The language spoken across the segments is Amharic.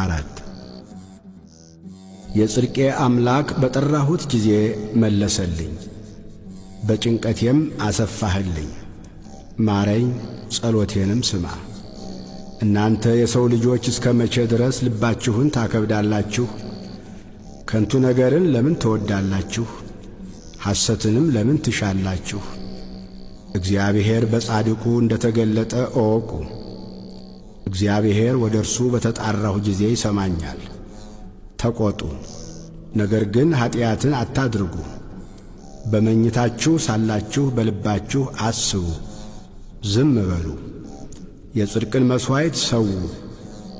4 የጽድቄ አምላክ በጠራሁት ጊዜ መለሰልኝ፣ በጭንቀቴም አሰፋህልኝ። ማረኝ፣ ጸሎቴንም ስማ። እናንተ የሰው ልጆች እስከ መቼ ድረስ ልባችሁን ታከብዳላችሁ? ከንቱ ነገርን ለምን ትወዳላችሁ? ሐሰትንም ለምን ትሻላችሁ? እግዚአብሔር በጻድቁ እንደ ተገለጠ እወቁ። እግዚአብሔር ወደ እርሱ በተጣራሁ ጊዜ ይሰማኛል። ተቈጡ፣ ነገር ግን ኀጢአትን አታድርጉ። በመኝታችሁ ሳላችሁ በልባችሁ አስቡ፣ ዝም በሉ። የጽድቅን መሥዋዕት ሰዉ፣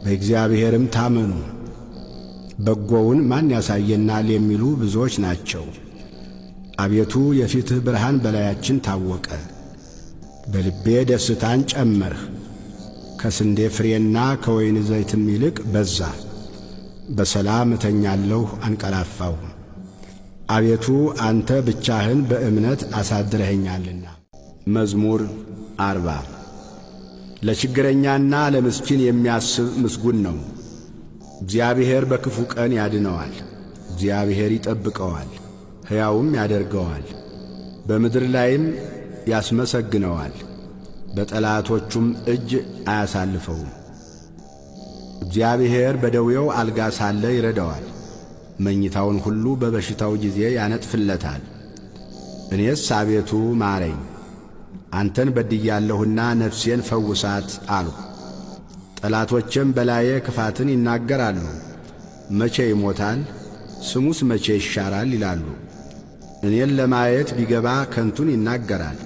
በእግዚአብሔርም ታመኑ። በጎውን ማን ያሳየናል የሚሉ ብዙዎች ናቸው። አቤቱ የፊትህ ብርሃን በላያችን ታወቀ። በልቤ ደስታን ጨመርህ፣ ከስንዴ ፍሬና ከወይን ዘይትም ይልቅ በዛ። በሰላም እተኛለሁ አንቀላፋሁ፣ አቤቱ አንተ ብቻህን በእምነት አሳድረኸኛልና። መዝሙር 40 ለችግረኛና ለምስኪን የሚያስብ ምስጉን ነው። እግዚአብሔር በክፉ ቀን ያድነዋል። እግዚአብሔር ይጠብቀዋል፣ ሕያውም ያደርገዋል፣ በምድር ላይም ያስመሰግነዋል፣ በጠላቶቹም እጅ አያሳልፈውም። እግዚአብሔር በደዌው አልጋ ሳለ ይረዳዋል፣ መኝታውን ሁሉ በበሽታው ጊዜ ያነጥፍለታል። እኔስ አቤቱ ማረኝ፣ አንተን በድያለሁና ነፍሴን ፈውሳት አልሁ። ጠላቶቼም በላዬ ክፋትን ይናገራሉ። መቼ ይሞታል? ስሙስ መቼ ይሻራል ይላሉ። እኔን ለማየት ቢገባ ከንቱን ይናገራል።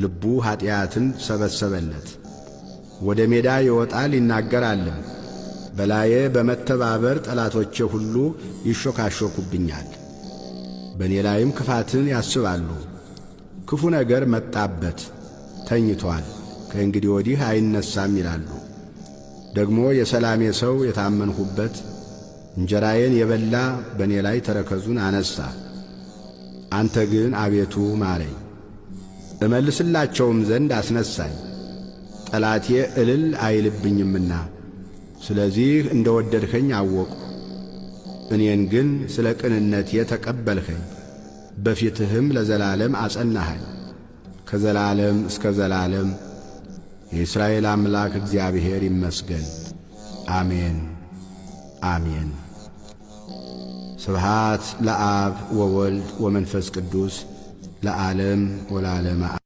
ልቡ ኀጢአትን ሰበሰበለት። ወደ ሜዳ ይወጣል ይናገራልም። በላዬ በመተባበር ጠላቶቼ ሁሉ ይሾካሾኩብኛል። በእኔ ላይም ክፋትን ያስባሉ። ክፉ ነገር መጣበት፣ ተኝቶአል፣ ከእንግዲህ ወዲህ አይነሳም ይላሉ። ደግሞ የሰላሜ ሰው የታመንሁበት እንጀራዬን የበላ በእኔ ላይ ተረከዙን አነሣ። አንተ ግን አቤቱ ማረኝ፣ እመልስላቸውም ዘንድ አስነሣኝ። ጠላቴ እልል አይልብኝምና ስለዚህ እንደ ወደድኸኝ አወቅሁ። እኔን ግን ስለ ቅንነቴ ተቀበልኸኝ፣ በፊትህም ለዘላለም አጸናኸኝ። ከዘላለም እስከ ዘላለም የእስራኤል አምላክ እግዚአብሔር ይመስገን። አሜን አሜን። ስብሃት ለአብ ወወልድ ወመንፈስ ቅዱስ ለዓለም ወለዓለመ